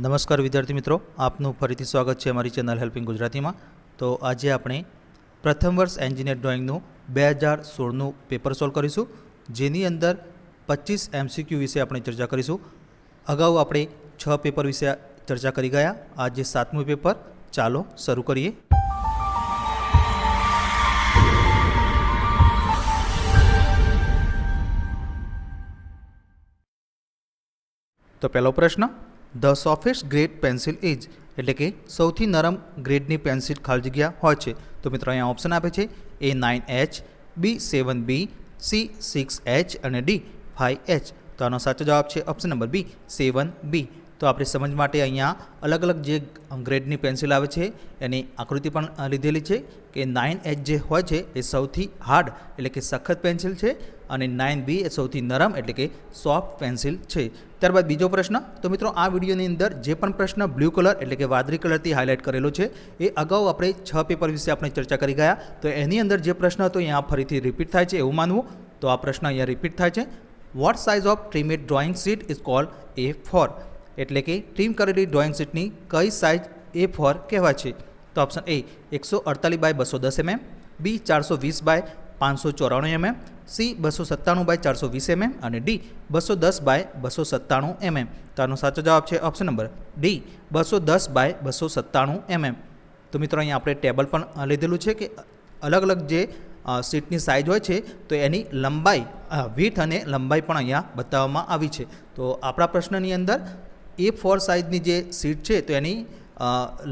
નમસ્કાર વિદ્યાર્થી મિત્રો, આપનું ફરીથી સ્વાગત છે અમારી ચેનલ હેલ્પિંગ ગુજરાતીમાં। તો આજે આપણે પ્રથમ વર્ષ એન્જિનિયર ડ્રોઈંગનું 2016નું પેપર સોલ્વ કરીશું, જેની અંદર 25 MCQ વિશે આપણે ચર્ચા કરીશું। અગાઉ આપણે 6 પેપર વિશે ચર્ચા કરી ગયા, આજે 7મું પેપર। ચાલો શરૂ કરીએ। તો પહેલો પ્રશ્ન, ધ સોફ્ટેસ્ટ ગ્રેડ પેન્સિલ ઇઝ, એટલે કે સૌથી નરમ ગ્રેડની પેન્સિલ ખાલી જગ્યા હોય છે। તો મિત્રો અહીંયા ઓપ્શન આપે છે A9H, B7B, C6H અને D5H। તો આનો સાચો જવાબ છે ઓપ્શન નંબર બી 7B। તો આપણે સમજ માટે અહીંયા અલગ અલગ જે ગ્રેડની પેન્સિલ આવે છે એની આકૃતિ પણ લીધેલી છે કે 9H જે હોય છે એ સૌથી હાર્ડ એટલે કે સખત પેન્સિલ છે અને 9B એ સૌથી નરમ એટલે કે સોફ્ટ પેન્સિલ છે। ત્યારબાદ બીજો પ્રશ્ન, તો મિત્રો આ વિડીયોની અંદર જે પણ પ્રશ્ન બ્લુ કલર એટલે કે વાદળી કલરથી હાઇલાઇટ કરેલો છે એ અગાઉ આપણે 6 પેપર વિશે આપણે ચર્ચા કરી ગયા। તો એની અંદર જે પ્રશ્ન હતો અહીંયા ફરીથી રિપીટ થાય છે એવું માનવું। તો આ પ્રશ્ન અહીંયા રિપીટ થાય છે, what size of trimmed drawing sheet is called A4, એટલે કે ટ્રીમ કરેલી ડ્રોઈંગ શીટની કઈ સાઇઝ A4 કહેવાય છે? તો option A 148/210 mm, B 420/594 mm, C 297/420 mm અને ડી 210/297 mm। તો આનો સાચો જવાબ છે ઓપ્શન નંબર ડી 210/297 mm। તો મિત્રો અહીંયા આપણે ટેબલ પણ લીધેલું છે કે અલગ અલગ જે સીટની સાઇઝ હોય છે તો એની લંબાઈ વીથ અને લંબાઈ પણ અહીંયા બતાવવામાં આવી છે। તો આપણા પ્રશ્નની અંદર A4 સાઇઝની જે સીટ છે તો એની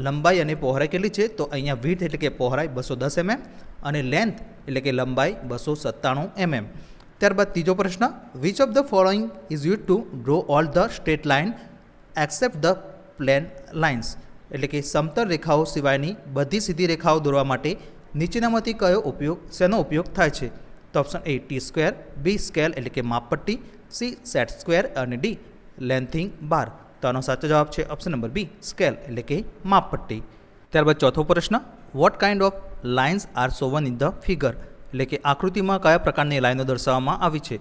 લંબાઈ અને પહોળાઈ કેટલી છે? તો અહીંયા વીથ એટલે કે પહોળાઈ 210 mm અને લેન્થ એટલે કે લંબાઈ 297 mm। ત્યારબાદ ત્રીજો પ્રશ્ન, which of the following is use to draw all the straight line accept the plane lines, એટલે કે સમતલ રેખાઓ સિવાયની બધી સીધી રેખાઓ દોરવા માટે નીચેનામાંથી શેનો ઉપયોગ થાય છે? તો option A T square, B scale એટલે કે માપપટ્ટી, સી સેટ સ્ક્વેર અને ડી લેન્થિંગ બાર। તો આનો સાચો જવાબ છે ઓપ્શન નંબર બી સ્કેલ એટલે કે માપપટ્ટી। ત્યારબાદ ચોથો પ્રશ્ન, what kind of lines are shown in the figure, એટલે કે આકૃતિમાં કયા પ્રકારની લાઈનો દર્શાવવામાં આવી છે?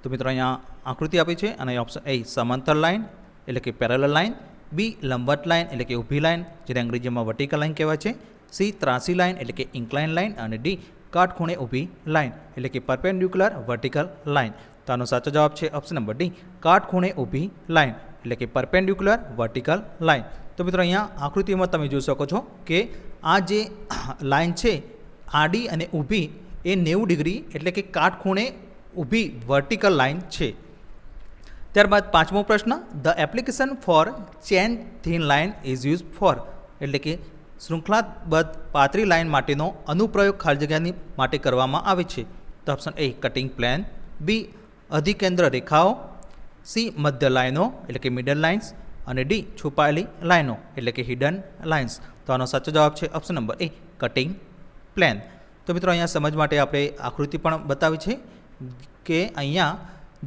તો મિત્રો અહીંયા આકૃતિ આપી છે અને ઓપ્શન એ સમાંતર લાઇન એટલે કે પેરેલલ લાઇન, બી લંબવત લાઇન એટલે કે ઊભી લાઇન જેને અંગ્રેજીમાં વર્ટિકલ લાઇન કહેવાય છે, સી ત્રાસી લાઇન એટલે કે ઇન્ક્લાઇન લાઇન અને ડી કાટખૂણે ઊભી લાઇન એટલે કે પરપેન્ડિક્યુલર વર્ટિકલ લાઇન। તો આનો સાચો જવાબ છે ઓપ્શન નંબર ડી કાટખૂણે ઊભી લાઇન એટલે કે પરપેન્ડિક્યુલર વર્ટિકલ લાઇન। તો મિત્રો અહીંયા આકૃતિમાં તમે જોઈ શકો છો કે આ જે લાઇન છે આડી અને ઊભી એ 90 ડિગ્રી એટલે કે કાટખૂણે ઊભી વર્ટિકલ લાઇન છે। ત્યારબાદ પાંચમો પ્રશ્ન, the application for chain thin line is use for, એટલે કે શૃંખલાબદ્ધ પાતળી લાઇન માટેનો અનુપ્રયોગ ખાલી જગ્યાની માટે કરવામાં આવે છે? તો ઓપ્શન એ કટિંગ પ્લેન, બી અધિકેન્દ્ર રેખાઓ, સી મધ્ય લાઇનો એટલે કે મિડલ લાઇન્સ અને ડી છુપાયેલી લાઇનો એટલે કે હિડન લાઇન્સ। તો આનો સાચો જવાબ છે ઓપ્શન નંબર એ કટિંગ પ્લેન। તો મિત્રો અહીંયા સમજ માટે આપણે આકૃતિ પણ બતાવી છે કે અહીંયા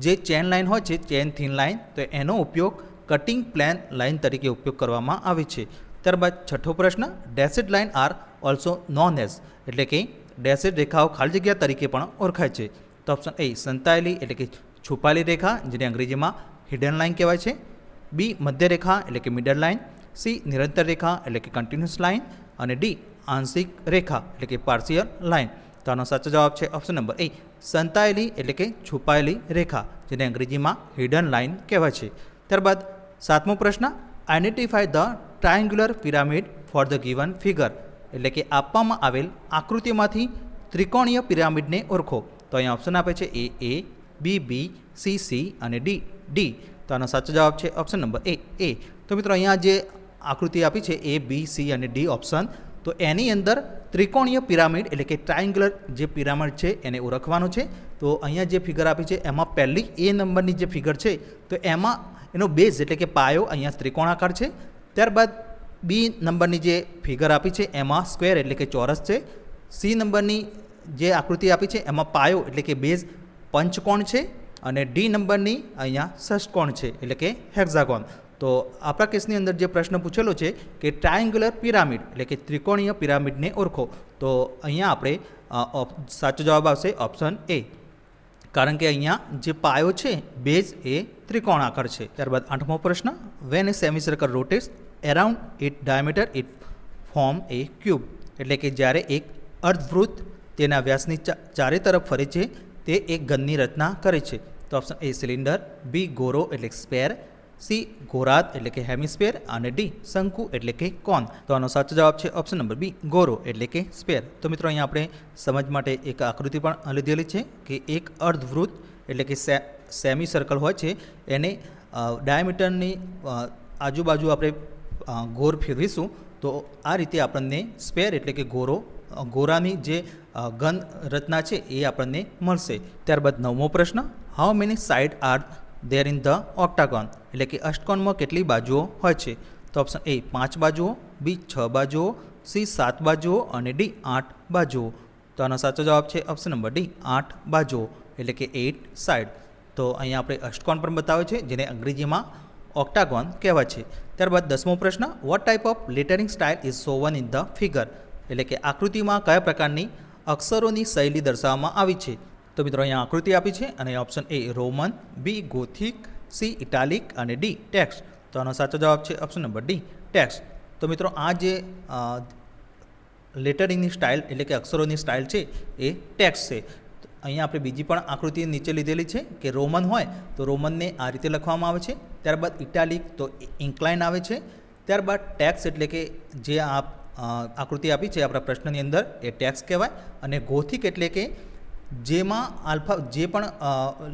જે ચેન લાઇન હોય છે ચેન થિન લાઇન, તો એનો ઉપયોગ કટિંગ પ્લેન લાઇન તરીકે ઉપયોગ કરવામાં આવે છે। ત્યારબાદ છઠ્ઠો પ્રશ્ન, dashed line are also known as, એટલે કે ડેશેડ રેખાઓ ખાલી જગ્યા તરીકે પણ ઓળખાય છે? તો ઓપ્શન એ સંતાયેલી એટલે કે છુપાયેલી રેખા જેને અંગ્રેજીમાં હિડન લાઇન કહેવાય છે, બી મધ્ય રેખા એટલે કે મિડલ લાઇન, સી નિરંતર રેખા એટલે કે કન્ટિન્યુઅસ લાઇન અને ડી આંશિક રેખા એટલે કે પાર્શિયલ લાઇન। તો આનો સાચો જવાબ છે ઓપ્શન નંબર એ સંતાયેલી એટલે કે છુપાયેલી રેખા જેને અંગ્રેજીમાં હિડન લાઇન કહેવાય છે। ત્યારબાદ સાતમો પ્રશ્ન, identify the triangular pyramid for the given figure, એટલે કે આપવામાં આવેલ આકૃતિમાંથી ત્રિકોણીય પિરામિડને ઓળખો। તો અહીંયા ઓપ્શન આપે છે એ, બી બી, સી સી અને ડી। તો આનો સાચો જવાબ છે ઓપ્શન નંબર એ। તો મિત્રો અહીંયા જે આકૃતિ આપી છે એ બી સી અને ડી ઓપ્શન, તો એની અંદર ત્રિકોણીય પિરામિડ એટલે કે ટ્રાયંગ્યુલર જે પિરામિડ છે એને ઓળખવાનું છે। તો અહીંયા જે ફિગર આપી છે એમાં પહેલી એ નંબરની જે ફિગર છે તો એમાં એનો બેઝ એટલે કે પાયો અહીંયા ત્રિકોણાકાર છે। ત્યારબાદ બી નંબરની જે ફિગર આપી છે એમાં સ્ક્વેર એટલે કે ચોરસ છે, સી નંબરની જે આકૃતિ આપી છે એમાં પાયો એટલે કે બેઝ પંચકોણ છે અને ડી નંબરની અહીંયા ષષ્ટકોણ છે એટલે કે હેક્ઝાગોન। તો આપણા કેસની અંદર જે પ્રશ્ન પૂછેલો છે કે ટ્રાયંગ્યુલર પિરામિડ એટલે કે ત્રિકોણીય પિરામિડને ઓળખો, તો અહીંયા આપણે સાચો જવાબ આવશે ઓપ્શન એ। કારણ કે અહીંયા જે પાયો છે બેઝ એ ત્રિકોણાકાર છે. ત્યારબાદ 8મો પ્રશ્ન, when a semi circle rotates around it diameter it form a cube, એટલે કે જ્યારે એક અર્ધવૃત્ત તેના વ્યાસની ચારે તરફ ફરે છે તે એક ઘનની રચના કરે છે. તો ઓપ્શન એ સિલિન્ડર, બી ગોરો એટલે સ્પેર, સી ગોરાદ એટલે કે હેમિસ્ફેર અને ડી શંકુ એટલે કે કોન. તો આનો સાચો જવાબ છે ઓપ્શન નંબર બી ગોરો એટલે કે સ્પેર. તો મિત્રો અહીંયા આપણે સમજ માટે એક આકૃતિ પણ લીધેલી છે કે એક અર્ધવૃત્ત એટલે કે સેમી સર્કલ હોય છે એને ડાયામીટરની આજુબાજુ આપણે ગોર ફેરવીશું તો આ રીતે આપણને સ્પેર એટલે કે ગોરાની જે ઘન રચના છે એ આપણને મળશે. ત્યારબાદ 9મો પ્રશ્ન, how many side are there in the octagon, એટલે કે અષ્ટકોણમાં કેટલી બાજુઓ હોય છે. તો ઓપ્શન એ 5 બાજુઓ, બી 6 બાજુઓ, સી 7 બાજુઓ અને ડી 8 બાજુઓ. તો આનો સાચો જવાબ છે ઓપ્શન નંબર ડી 8 બાજુઓ એટલે કે 8 સાઇડ. તો અહીંયા આપણે અષ્ટકોણ પણ બતાવે છે જેને અંગ્રેજીમાં ઓક્ટાગોન કહેવાય છે. ત્યારબાદ 10મો પ્રશ્ન, what type of lettering style is shown in the figure, એટલે કે આકૃતિમાં કયા પ્રકારની અક્ષરોની શૈલી દર્શાવવામાં આવી છે. તો મિત્રો અહીંયા આકૃતિ આપી છે અને option A Roman, B Gothic, C italic અને ડી ટેક્સ્ટ. તો આનો સાચો જવાબ છે ઓપ્શન નંબર ડી ટેક્સ્ટ. તો મિત્રો આ જે લેટરિંગની સ્ટાઇલ એટલે કે અક્ષરોની સ્ટાઇલ છે એ ટેક્સ્ટ છે. અહીંયા આપણે બીજી પણ આકૃતિ નીચે લીધેલી છે કે રોમન હોય તો રોમનને આ રીતે લખવામાં આવે છે. ત્યારબાદ ઇટાલિક તો ઇન્ક્લાઇન આવે છે. ત્યારબાદ ટેક્સ્ટ એટલે કે જે આકૃતિ આપી છે આપણા પ્રશ્નની અંદર એ ટેક્સ્ટ કહેવાય. અને ગોથિક એટલે કે જેમાં જે પણ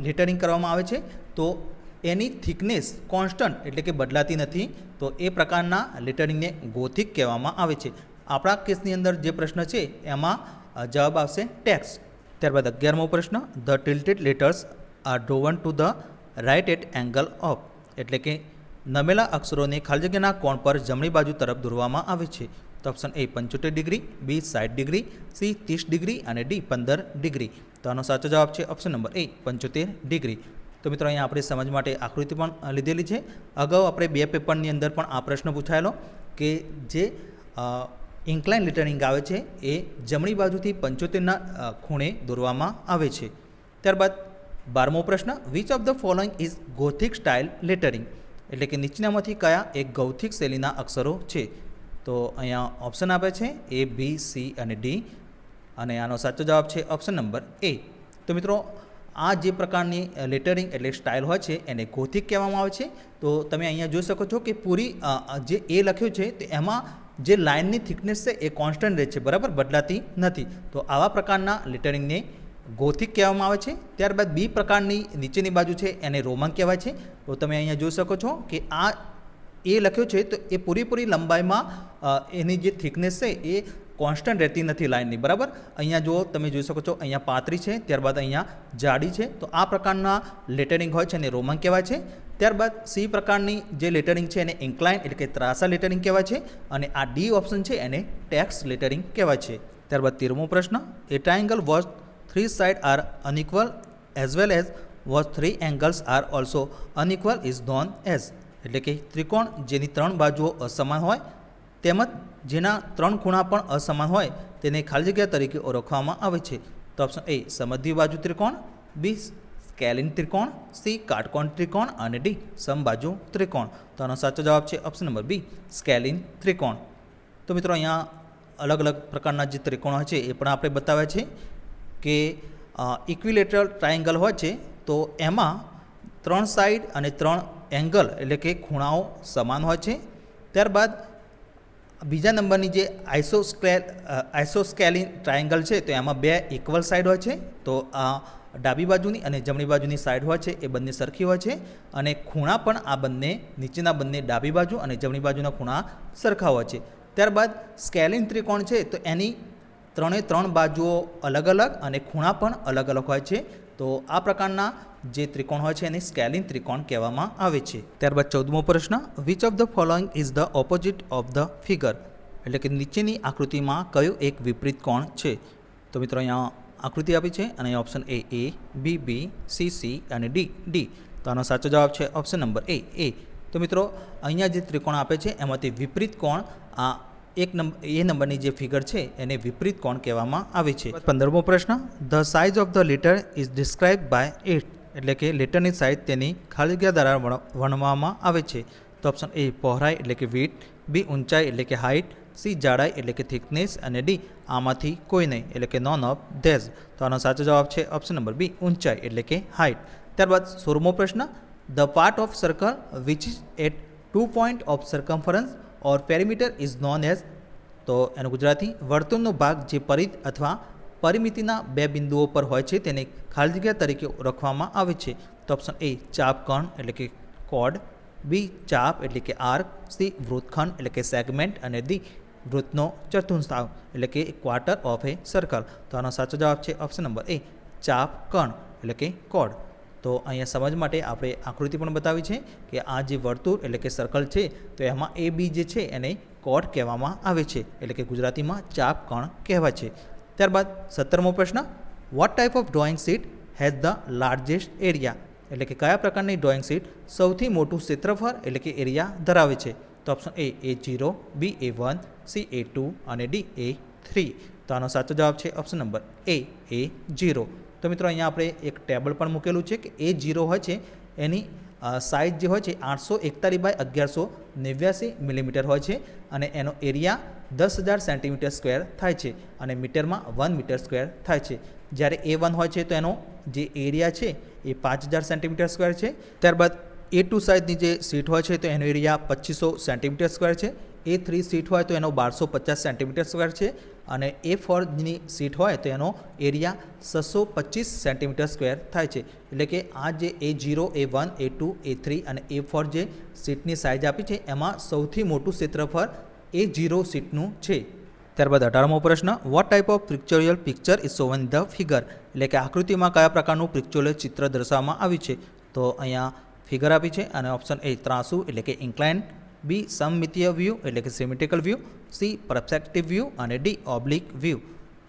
લેટરિંગ કરવામાં આવે છે તો એની થિકનેસ કોન્સ્ટન્ટ એટલે કે બદલાતી નથી, તો એ પ્રકારના લેટરિંગને ગોથિક કહેવામાં આવે છે. આપણા કેસની અંદર જે પ્રશ્ન છે એમાં જવાબ આવશે ટેક્સ્ટ. ત્યારબાદ 11મો પ્રશ્ન, the tilted letters are drawn to the right at angle of, એટલે કે નમેલા અક્ષરોને ખાલી જગ્યાના કોણ પર જમણી બાજુ તરફ દોરવામાં આવે છે. તો option A 75 degree, B 60 degree, C 30 degree અને ડી 15 ડિગ્રી. તો આનો સાચો જવાબ છે ઓપ્શન નંબર એ 75 ડિગ્રી. તો મિત્રો અહીંયા આપણે સમજ માટે આકૃતિ પણ લીધેલી છે. અગાઉ આપણે 2 પેપરની અંદર પણ આ પ્રશ્ન પૂછાયેલો કે જે ઇન્ક્લાઇન લેટરિંગ આવે છે એ જમણી બાજુથી 75ના ખૂણે દોરવામાં આવે છે. ત્યારબાદ 12મો પ્રશ્ન, which of the following is gothic style lettering, એટલે કે નીચેનામાંથી કયા એક ગૌથિક શૈલીના અક્ષરો છે. તો અહીંયા ઓપ્શન આપે છે એ, બી, સી અને ડી અને આનો સાચો જવાબ છે ઓપ્શન નંબર એ. તો મિત્રો આ જે પ્રકારની લેટરિંગ એટલે સ્ટાઇલ હોય છે એને ગોથિક કહેવામાં આવે છે. તો તમે અહીંયા જોઈ શકો છો કે પૂરી જે એ લખ્યું છે તો એમાં જે લાઇનની થિકનેસ છે એ કોન્સ્ટન્ટ રહે છે, બરાબર, બદલાતી નથી. તો આવા પ્રકારના લેટરિંગને ગોથિક કહેવામાં આવે છે. ત્યારબાદ બી પ્રકારની નીચેની બાજુ છે એને રોમન કહેવાય છે. તો તમે અહીંયા જોઈ શકો છો કે આ એ લખ્યું છે તો એ પૂરેપૂરી લંબાઈમાં એની જે થિકનેસ છે એ કોન્સ્ટન્ટ રહેતી નથી લાઇનની, બરાબર. અહીંયા જો તમે જોઈ શકો છો અહીંયા પાતળી છે, ત્યારબાદ અહીંયા જાડી છે. તો આ પ્રકારના લેટરિંગ હોય છે એને રોમન કહેવાય છે. ત્યારબાદ સી પ્રકારની જે લેટરિંગ છે એને ઇન્ક્લાઇન એટલે કે ત્રાંસા લેટરિંગ કહેવાય છે. અને આ ડી ઓપ્શન છે એને ટેક્સ્ટ લેટરિંગ કહેવાય છે. ત્યારબાદ 13મો પ્રશ્ન, a triangle was 3 side are unequal as well as was 3 angles are also unequal is known as, એટલે કે ત્રિકોણ જેની 3 બાજુઓ અસમાન હોય તેમજ જેના 3 ખૂણા પણ અસમાન હોય તેને ખાલી જગ્યા તરીકે ઓળખવામાં આવે છે. તો ઓપ્શન એ સમદ્વિ બાજુ ત્રિકોણ, બી સ્કેલિન ત્રિકોણ, સી કાટકોણ ત્રિકોણ અને ડી સમબાજુ ત્રિકોણ. તો આનો સાચો જવાબ છે ઓપ્શન નંબર બી સ્કેલિન ત્રિકોણ. તો મિત્રો અહીંયા અલગ અલગ પ્રકારના જે ત્રિકોણ હોય છે એ પણ આપણે બતાવ્યા છે કે ઇક્વિલેટરલ ટ્રાયંગલ હોય છે તો એમાં 3 સાઈડ અને 3 એંગલ એટલે કે ખૂણાઓ સમાન હોય છે. ત્યારબાદ બીજા નંબરની જે આઇસોસ્કેલિન ટ્રાયંગલ છે તો એમાં 2 ઇક્વલ સાઈડ હોય છે. તો આ ડાબી બાજુની અને જમણી બાજુની સાઈડ હોય છે એ બંને સરખી હોય છે અને ખૂણા પણ આ બંને નીચેના બંને ડાબી બાજુ અને જમણી બાજુના ખૂણા સરખા હોય છે. ત્યારબાદ સ્કેલિન ત્રિકોણ છે તો એની 3 બાજુઓ અલગ અલગ અને ખૂણા પણ અલગ અલગ હોય છે. તો આ પ્રકારના જે ત્રિકોણ હોય છે એને સ્કેલિન ત્રિકોણ કહેવામાં આવે છે. ત્યારબાદ 14મો પ્રશ્ન, which of the following is the opposite of the figure, એટલે કે નીચેની આકૃતિમાં કયો એક વિપરીત કોણ છે. તો મિત્રો અહીંયા આકૃતિ આપી છે અને option A, B, B, C અને ડી. તો આનો સાચો જવાબ છે ઓપ્શન નંબર એ. તો મિત્રો અહીંયા જે ત્રિકોણ આપે છે એમાંથી વિપરીત કોણ આ એ નંબરની જે ફિગર છે એને વિપરીત કોણ કહેવામાં આવે છે. 15મો પ્રશ્ન, the size of the letter is describe by it, એટલે કે લેટરની સાઇઝ તેની ખાલી જગ્યા દ્વારા વર્ણવવામાં આવે છે. તો ઓપ્શન એ પહોળાઈ એટલે કે વિડ્થ, બી ઊંચાઈ એટલે કે હાઇટ, સી જાડાઈ એટલે કે થિકનેસ અને ડી આમાંથી કોઈ નહીં એટલે કે નોન ઓફ ધેઝ. તો આનો સાચો જવાબ છે ઓપ્શન નંબર બી ઊંચાઈ એટલે કે હાઇટ. ત્યારબાદ 16મો પ્રશ્ન, the part of circle which is at 2 point of circumference or perimeter is known as. તો એનું ગુજરાતી, વર્તુળનો ભાગ જે પરિધ અથવા પરિમિતિના બે બિંદુઓ પર હોય છે તેને ખાલી જગ્યા તરીકે ઓળખવામાં આવે છે. તો ઓપ્શન એ ચાપકણ એટલે કે કોર્ડ, બી ચાપ એટલે કે આર્ક, સી વૃત્તખંડ એટલે કે સેગમેન્ટ અને ડી વૃત્તનો ચતુર્થાંશ એટલે કે ક્વાર્ટર ઓફ એ સર્કલ. તો આનો સાચો જવાબ છે ઓપ્શન નંબર એ ચાપકણ એટલે કે કોર્ડ. તો અહીંયા સમજ માટે આપણે આકૃતિ પણ બતાવી છે કે આ જે વર્તુળ એટલે કે સર્કલ છે તો એમાં એ બી જે છે એને કોર્ડ કહેવામાં આવે છે એટલે કે ગુજરાતીમાં ચાપકણ કહેવાય છે. ત્યારબાદ 17મો પ્રશ્ન, what type of drawing sheet has the largest area, એટલે કે કયા પ્રકારની ડ્રોઈંગ શીટ સૌથી મોટું ક્ષેત્રફળ એટલે કે એરિયા ધરાવે છે. તો ઓપ્શન એ A0, બી A1, સી A2 અને ડી A3. તો આનો સાચો જવાબ છે ઓપ્શન નંબર એ A0. તો મિત્રો અહીંયા આપણે એક ટેબલ પણ મૂકેલું છે કે A0 હોય છે એની સાઇઝ જે હોય છે 841/1189 મિલીમીટર હોય છે અને એનો એરિયા 10,000 સેન્ટીમીટર સ્ક્વેર થાય છે અને મીટરમાં 1 મીટર સ્ક્વેર થાય છે. જ્યારે A1 હોય છે તો એનો જે એરિયા છે એ 5,000 સેન્ટીમીટર સ્ક્વેર છે. ત્યારબાદ A2 સાઇઝની જે સીટ હોય છે તો એનો એરિયા 2500 સેન્ટીમીટર સ્ક્વેર છે. A3 સીટ હોય તો એનો 1250 સેન્ટીમીટર સ્ક્વેર છે અને A4ની સીટ હોય તો એનો એરિયા 625 સેન્ટીમીટર સ્ક્વેર થાય છે. એટલે કે આ જે A0, A1, A2, A3 અને A4 જે સીટની સાઇઝ આપી છે એમાં સૌથી મોટું ક્ષેત્રફળ A0 સીટનું છે. ત્યારબાદ 18મો પ્રશ્ન, what type of pictorial picture is shown in the figure, એટલે કે આકૃતિમાં કયા પ્રકારનું પિક્ચોરિયલ ચિત્ર દર્શાવવામાં આવ્યું છે. તો અહીંયા ફિગર આપી છે અને ઓપ્શન એ ત્રાસુ એટલે કે ઇન્ક્લાઇન, બી સમમિતીય વ્યૂ એટલે કે symmetrical view, C perspective view અને ડી ઓબ્લિક વ્યૂ.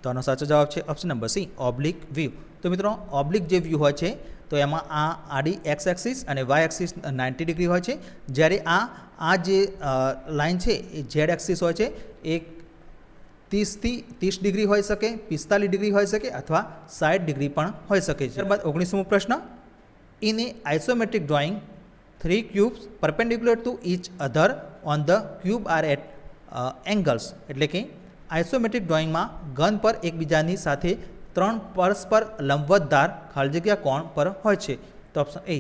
તો આનો સાચો જવાબ છે option number C oblique view. તો મિત્રો ઓબ્લિક જે વ્યૂ હોય છે તો એમાં આ આડી એક્સ એક્સિસ અને વાય એક્સિસ 90 ડિગ્રી હોય છે, જ્યારે આ જે લાઇન છે એ ઝેડ એક્સિસ હોય છે એ 30 ડિગ્રી હોઈ શકે, 45 ડિગ્રી હોઈ શકે અથવા 60 ડિગ્રી પણ હોઈ શકે છે. ત્યારબાદ 19મો પ્રશ્ન, in A isometric drawing 3 cubes perpendicular to each other on the cube are at angles, એટલે કે આઇસોમેટ્રિક ડ્રોઈંગમાં ઘન પર એકબીજાની સાથે 3 પરસ્પર લંબવત ધાર ખાલી જગ્યા કોણ પર હોય છે. તો option A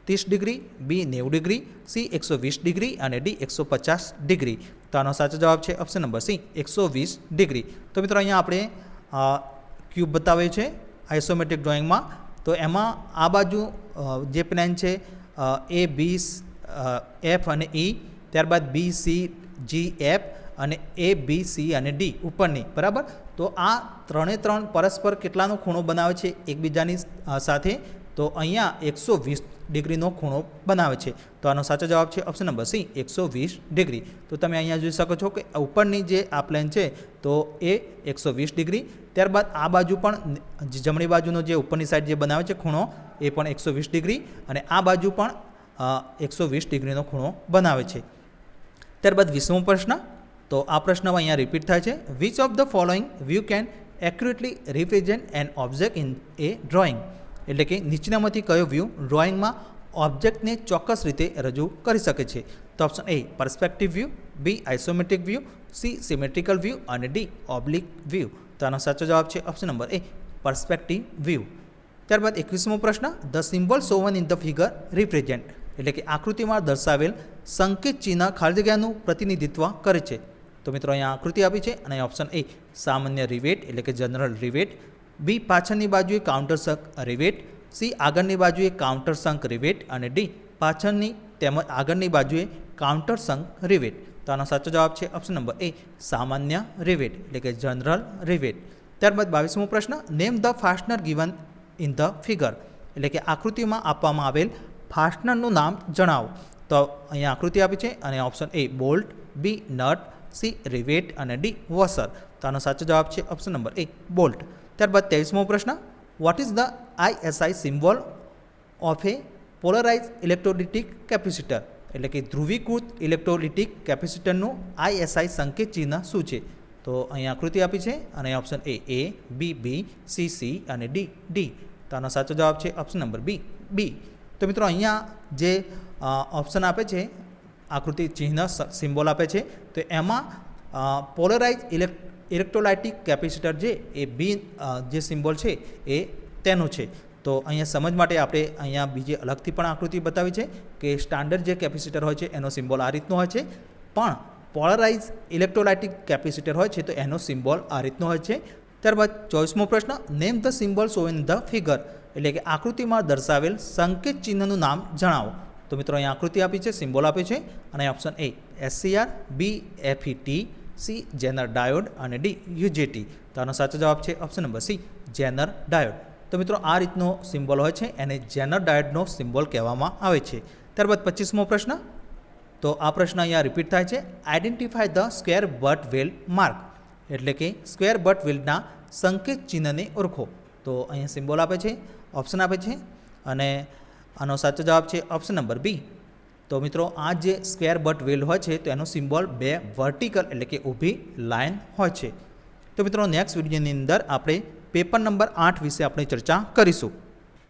30 degree, B 90 degree, C 120 degree અને ડી 150 ડિગ્રી. તો આનો સાચો જવાબ છે ઓપ્શન નંબર સી 120 ડિગ્રી. તો મિત્રો અહીંયા આપણે ક્યુબ બતાવે છે આઇસોમેટ્રિક ડ્રોઈંગમાં. તો એમાં આ બાજુ જે પ્લેન છે A, B, F અને E, ત્યારબાદ B, C, G, F અને A, B, C અને D ઉપરની, બરાબર. તો આ ત્રણે પરસ્પર કેટલાનો ખૂણો બનાવે છે એકબીજાની સાથે, તો અહીંયા 120 ડિગ્રીનો ખૂણો બનાવે છે. તો આનો સાચો જવાબ છે ઓપ્શન નંબર સી 120 ડિગ્રી. તો તમે અહીંયા જોઈ શકો છો કે ઉપરની જે આ પ્લેન છે તો એ 120 ડિગ્રી, ત્યારબાદ આ બાજુ પણ જમણી બાજુનો જે ઉપરની સાઈડ જે બનાવે છે ખૂણો એ પણ 120 ડિગ્રી અને આ બાજુ પણ 120 ડિગ્રીનો ખૂણો બનાવે છે. ત્યારબાદ 20મો પ્રશ્ન, તો આ પ્રશ્ન અહીંયા રિપીટ થાય છે, which of the following view can accurately represent N object in A drawing, એટલે કે નીચેનામાંથી કયો વ્યૂ ડ્રોઈંગમાં ઓબ્જેક્ટને ચોક્કસ રીતે રજૂ કરી શકે છે. તો option A perspective view, B isometric view, C symmetrical view અને ડી ઓબ્લિક વ્યૂ. તો આનો સાચો જવાબ છે option number A perspective view. ત્યારબાદ 21મો પ્રશ્ન, the symbol shown in the figure represent, એટલે કે આકૃતિમાં દર્શાવેલ સંકેત ચિહ્ન ખાલી જગ્યાનું પ્રતિનિધિત્વ કરે છે. તો મિત્રો અહીંયા આકૃતિ આપી છે અને ઓપ્શન એ સામાન્ય રિવેટ એટલે કે જનરલ રિવેટ, બી પાછળની બાજુએ કાઉન્ટરસંક રિવેટ, સી આગળની બાજુએ કાઉન્ટરસંક રિવેટ અને ડી પાછળની તેમજ આગળની બાજુએ કાઉન્ટરસંક રિવેટ. તો આનો સાચો જવાબ છે ઓપ્શન નંબર એ સામાન્ય રિવેટ એટલે કે જનરલ રિવેટ. ત્યારબાદ 22મો પ્રશ્ન, name the fastener given in the figure, એટલે કે આકૃતિમાં આપવામાં આવેલ ફાસ્ટનરનું નામ જણાવો. તો અહીંયા આકૃતિ આપી છે અને option A bolt, B nut, C rivet અને ડી વોશર. તો આનો સાચો જવાબ છે ઓપ્શન નંબર એ બોલ્ટ. ત્યારબાદ 23મો પ્રશ્ન, what is the ISI symbol of a polarize electrolytic capacitor, એટલે કે ધ્રુવીકૃત ઇલેક્ટ્રોલિટિક કેપેસિટરનું ISI સંકેત ચિહ્ન શું છે? તો અહીં આકૃતિ આપી છે અને option A B B C C અને D. તો આનો સાચો જવાબ છે ઓપ્શન નંબર B. તો મિત્રો અહીંયા જે ઓપ્શન આપે છે, આકૃતિ ચિહ્ન સિમ્બોલ આપે છે, તો એમાં પોલરાઇઝ ઇલેક્ટ્રોલાઇટિક કેપેસિટર છે એ બી જે સિમ્બોલ છે એ તેનું છે. તો અહીંયા સમજ માટે આપણે અહીંયા બીજી અલગથી પણ આકૃતિ બતાવી છે કે સ્ટાન્ડર્ડ જે કેપેસિટર હોય છે એનો સિમ્બોલ આ રીતનો હોય છે, પણ પોલરાઇઝ ઇલેક્ટ્રોલાઇટિક કેપેસિટર હોય છે તો એનો સિમ્બોલ આ રીતનો હોય છે. ત્યારબાદ 24મો પ્રશ્ન, name the symbol show in the figure, એટલે કે આકૃતિમાં દર્શાવેલ સંકેત ચિહ્નનું નામ જણાવો. તો મિત્રો અહીં આકૃતિ આપી છે, સિમ્બોલ આપી છે અને option A SCR, B FET, C Zener diode અને D UJT. તો આનો સાચો જવાબ છે option number C Zener diode. તો મિત્રો આ રીતનો સિમ્બોલ હોય છે એને જેનર ડાયોડનો સિમ્બોલ કહેવામાં આવે છે. ત્યારબાદ 25મો પ્રશ્ન, તો આ પ્રશ્ન અહીંયા રિપીટ થાય છે. Identify the square but well mark, એટલે કે સ્ક્વેર બટ વેલના સંકેત ચિહ્નને ઓળખો. તો અહીંયા સિમ્બોલ આપે છે, ઓપ્શન આપે છે અને આનો સાચો જવાબ છે ઓપ્શન નંબર B. તો મિત્રો આ જે સ્ક્વેર બટ વેલ હોય છે તો એનો સિમ્બોલ 2 વર્ટિકલ એટલે કે ઊભી લાઇન હોય છે. તો મિત્રો નેક્સ્ટ વિડીયોની અંદર આપણે પેપર નંબર 8 વિશે આપણે ચર્ચા કરીશું.